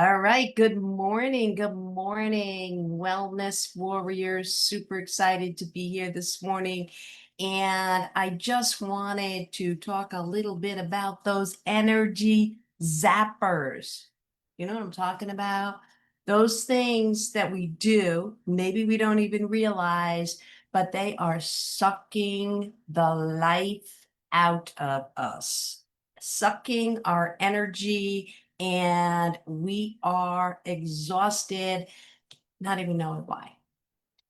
All right, good morning. Good morning, wellness warriors. Super excited to be here this morning. And I just wanted to talk a little bit about those energy zappers. You know what I'm talking about? Those things that we do, maybe we don't even realize, but they are sucking the life out of us, sucking our energy, and we are exhausted, not even knowing why.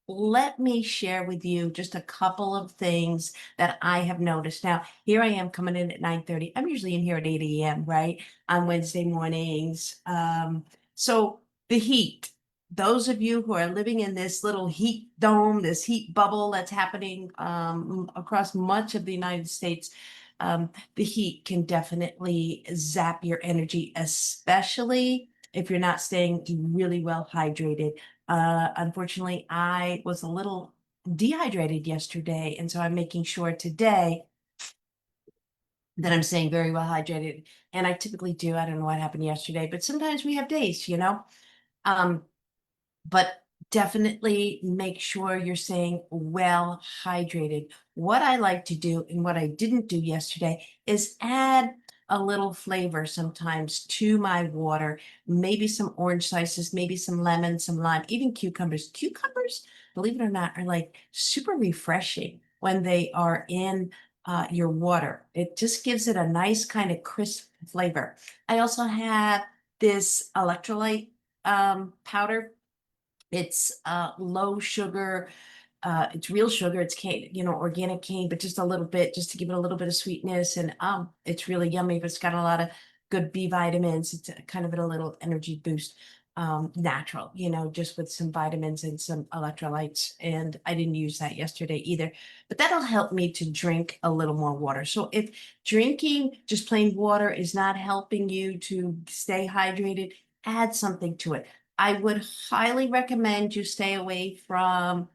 Let me share with you just a couple of things that I have noticed. Now, here I am coming in at 9:30. I'm usually in here at 8 a.m., right? On Wednesday mornings. So the heat, those of you who are living in this little heat dome, this heat bubble that's happening across much of the United States, the heat can definitely zap your energy, especially if you're not staying really well hydrated. Unfortunately, I was a little dehydrated yesterday, and so I'm making sure today that I'm staying very well hydrated. And I typically do. I don't know what happened yesterday, but sometimes we have days. Um, but definitely make sure you're staying well hydrated. What I like to do and what I didn't do yesterday is add a little flavor sometimes to my water, maybe some orange slices, maybe some lemon, some lime, even cucumbers. Cucumbers, believe it or not, are like super refreshing when they are in your water. It just gives it a nice kind of crisp flavor. I also have this electrolyte powder. It's low sugar. It's real sugar. It's cane, organic cane, but just a little bit, just to give it a little bit of sweetness. And it's really yummy, but it's got a lot of good B vitamins. It's kind of a little energy boost, natural, just with some vitamins and some electrolytes. And I didn't use that yesterday either, but that'll help me to drink a little more water. So if drinking just plain water is not helping you to stay hydrated, add something to it. I would highly recommend you stay away from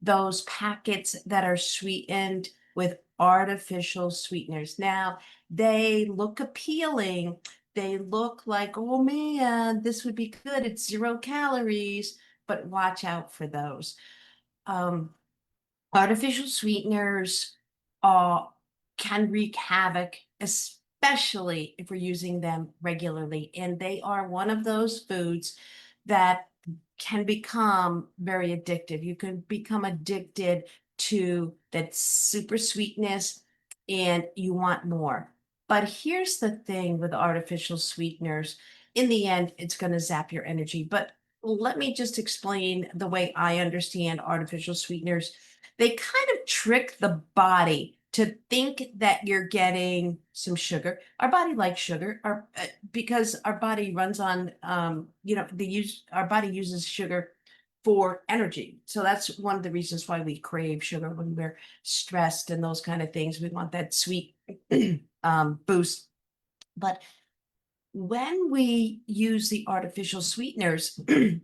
those packets that are sweetened with artificial sweeteners. Now, they look appealing. They look like, oh man, this would be good. It's 0 calories, but watch out for those. Um, Artificial sweeteners uh, can wreak havoc, especially if we're using them regularly. And they are one of those foods that can become very addictive. You can become addicted to that super sweetness and you want more. But here's the thing with artificial sweeteners. In the end, it's going to zap your energy. But let me just explain the way I understand artificial sweeteners. They kind of trick the body to think that you're getting some sugar. Our body likes sugar, because our body runs on, our body uses sugar for energy. So that's one of the reasons why we crave sugar when we're stressed and those kind of things. We want that sweet boost. But when we use the artificial sweeteners,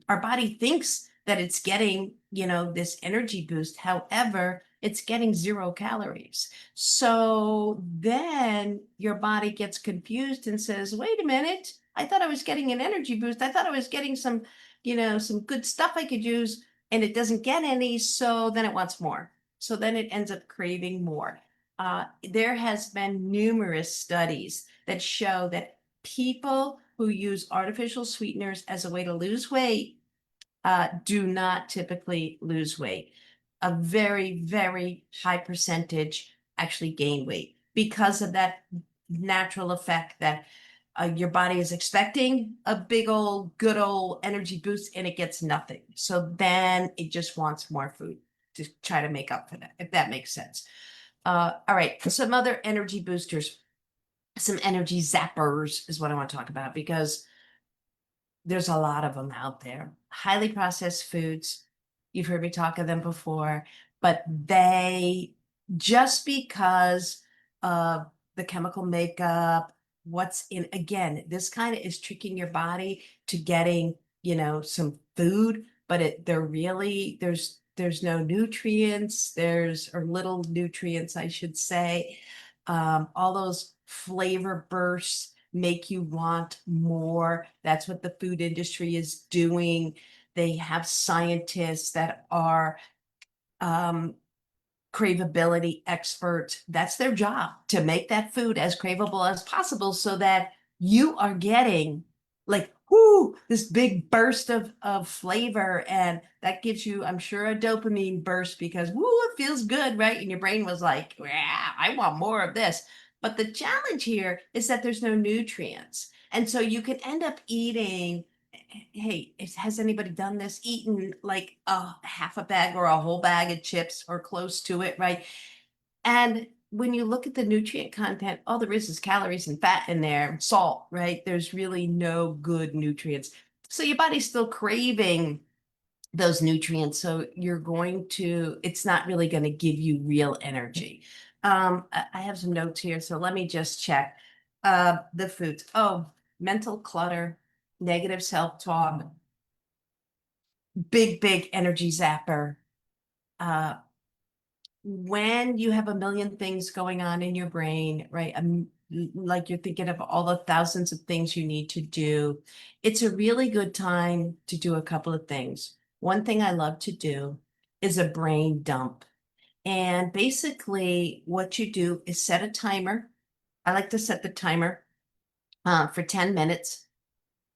our body thinks that it's getting, this energy boost. However, it's getting 0 calories. So then your body gets confused and says, wait a minute, I thought I was getting an energy boost. I thought I was getting some good stuff I could use, and it doesn't get any. So then it wants more. So then it ends up craving more. There has been numerous studies that show that people who use artificial sweeteners as a way to lose weight do not typically lose weight. A very, very high percentage actually gain weight because of that natural effect that your body is expecting a big old, good old energy boost and it gets nothing. So then it just wants more food to try to make up for that, if that makes sense. All right, some other energy boosters, some energy zappers is what I want to talk about because there's a lot of them out there. Highly processed foods. You've heard me talk of them before, but they, just because of the chemical makeup, what's in, again, this kind of is tricking your body to getting, some food, but they're really, there's no nutrients, or little nutrients, I should say. All those flavor bursts, make you want more. That's what the food industry is doing. They have scientists that are um, craveability expert. That's their job, to make that food as craveable as possible so that you are getting like, whoo, this big burst of flavor. And that gives you, I'm sure, a dopamine burst because, woo, it feels good, right? And your brain was like, yeah, I want more of this. But the challenge here is that there's no nutrients. And so you can end up eating, hey, has anybody done this? Eaten like a half a bag or a whole bag of chips or close to it, right? And when you look at the nutrient content, all there is calories and fat in there, salt, right? There's really no good nutrients. So your body's still craving those nutrients. So you're going to, it's not really going to give you real energy. I have some notes here. So let me just check the foods. Oh, mental clutter, negative self-talk, big energy zapper. Uh, when you have a million things going on in your brain, right? Like you're thinking of all the thousands of things you need to do, it's a really good time to do a couple of things. One thing I love to do is a brain dump. And basically, what you do is set a timer. I like to set the timer for 10 minutes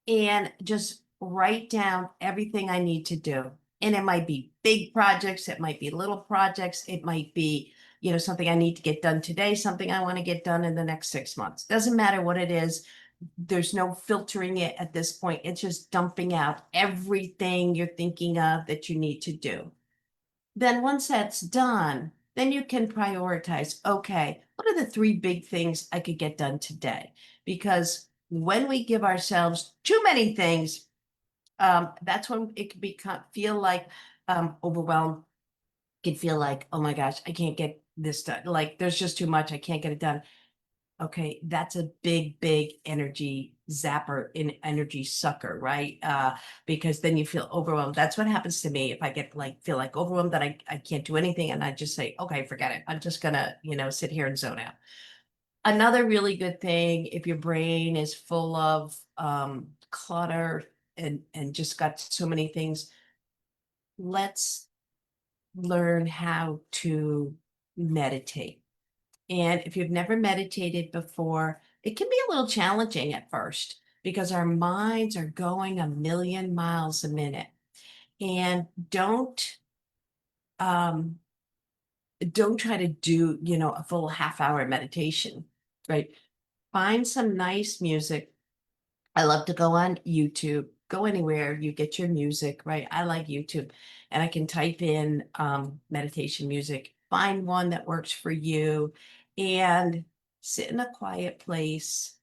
and just write down everything I need to do. And it might be big projects, it might be little projects, it might be, something I need to get done today, something I want to get done in the next 6 months. Doesn't matter what it is. There's no filtering it at this point. It's just dumping out everything you're thinking of that you need to do. Then once that's done, then you can prioritize, okay, what are the three big things I could get done today? Because when we give ourselves too many things, that's when it can become feel like overwhelmed. It can feel like, oh my gosh, I can't get this done. Like there's just too much. I can't get it done. Okay, that's a big energy zapper, in energy sucker, right? Because then you feel overwhelmed. That's what happens to me if I get like feel like overwhelmed that I can't do anything, and I just say, okay, forget it. I'm just gonna, sit here and zone out. Another really good thing, if your brain is full of clutter and just got so many things, let's learn how to meditate. And if you've never meditated before, it can be a little challenging at first because our minds are going a million miles a minute. And um don't try to do, a full half-hour meditation, right? Find some nice music. I love to go on YouTube, go anywhere you get your music, right? I like YouTube, and I can type in meditation music, find one that works for you, and sit in a quiet place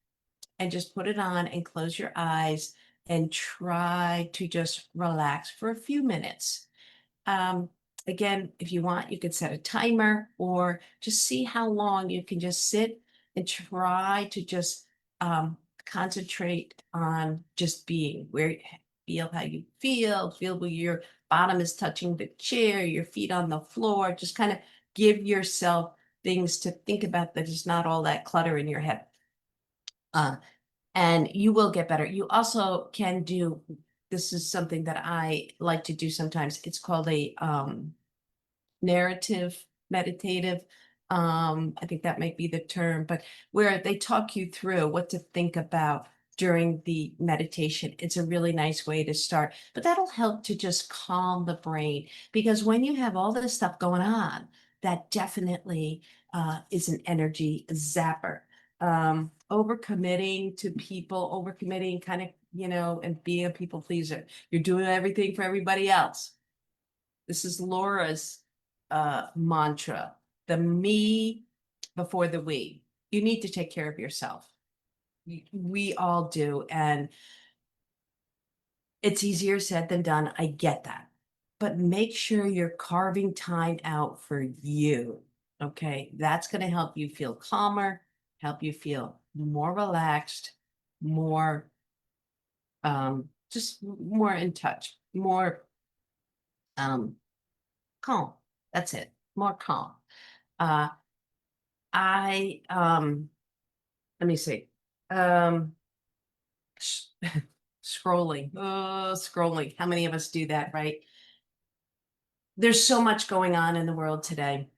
and just put it on and close your eyes and try to just relax for a few minutes. Um, Again, if you want, you could set a timer or just see how long you can just sit and try to just concentrate on just being where, feel how you feel where your bottom is touching the chair, your feet on the floor. Just kind of give yourself things to think about that is not all that clutter in your head. Uh, and you will get better. You also can do, this is something that I like to do sometimes. It's called a narrative meditative. I think that might be the term, but where they talk you through what to think about during the meditation. It's a really nice way to start, but that'll help to just calm the brain because when you have all this stuff going on, that definitely is an energy zapper. Overcommitting to people, overcommitting kind of, and being a people pleaser. You're doing everything for everybody else. This is Laura's mantra, the me before the we. You need to take care of yourself. We all do. And it's easier said than done. I get that. But make sure you're carving time out for you. Okay. That's going to help you feel calmer, help you feel more relaxed, more, just more in touch, more um, calm. That's it. More calm. Uh, I let me see. Um, s- scrolling, scrolling. How many of us do that, right? There's so much going on in the world today,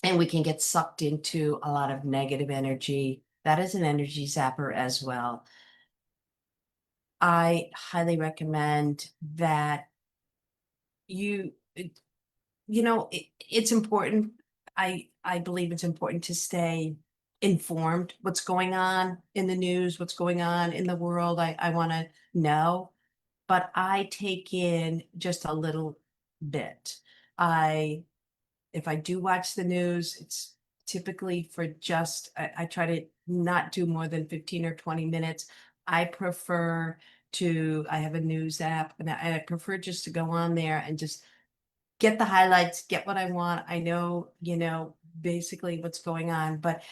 and we can get sucked into a lot of negative energy. That is an energy zapper as well. I highly recommend that you, it's important. I believe it's important to stay informed what's going on in the news, what's going on in the world. I want to know, but I take in just a little bit. I If I do watch the news, it's typically for just, I try to not do more than 15 or 20 minutes. I prefer I have a news app, and I prefer just to go on there and just get the highlights, get what I want. I know, basically what's going on, but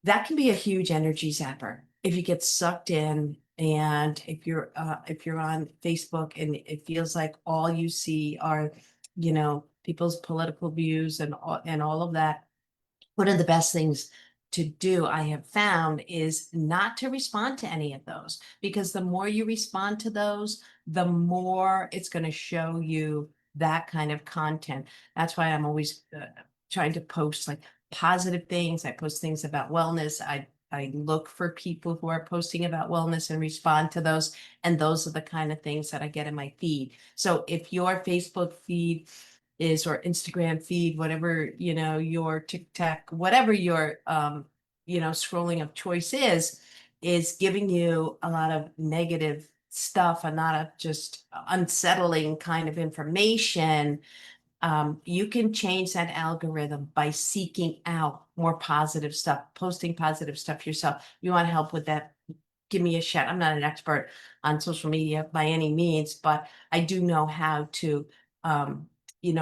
that can be a huge energy zapper if you get sucked in. And if you're on Facebook and it feels like all you see are, people's political views and all of that, one of the best things to do, I have found, is not to respond to any of those, because the more you respond to those, the more it's going to show you that kind of content. That's why I'm always trying to post like positive things. I post things about wellness. I look for people who are posting about wellness and respond to those. And those are the kind of things that I get in my feed. So if your Facebook feed or Instagram feed, whatever, your TikTok, whatever your, scrolling of choice is giving you a lot of negative stuff and not of just unsettling kind of information. You can change that algorithm by seeking out more positive stuff, posting positive stuff yourself. You want to help with that, give me a shout. I'm not an expert on social media by any means, but I do know how to,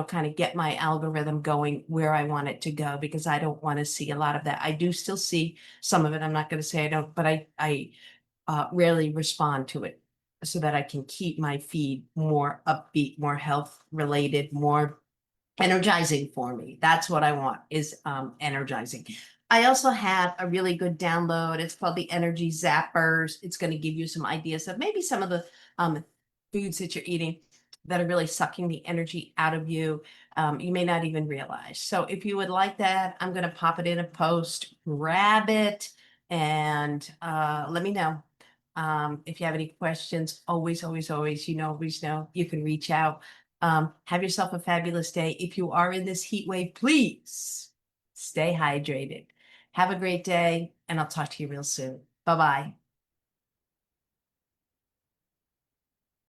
kind of get my algorithm going where I want it to go, because I don't want to see a lot of that. I do still see some of it. I'm not going to say I don't, but I rarely respond to it, so that I can keep my feed more upbeat, more health related, more energizing for me. That's what I want, is energizing. I also have a really good download. It's called the Energy Zappers. It's going to give you some ideas of maybe some of the foods that you're eating that are really sucking the energy out of you. You may not even realize. So if you would like that, I'm going to pop it in a post, grab it, and let me know. If you have any questions, always, always, always, always know you can reach out. Have yourself a fabulous day. If you are in this heat wave, please stay hydrated. Have a great day, and I'll talk to you real soon. Bye bye.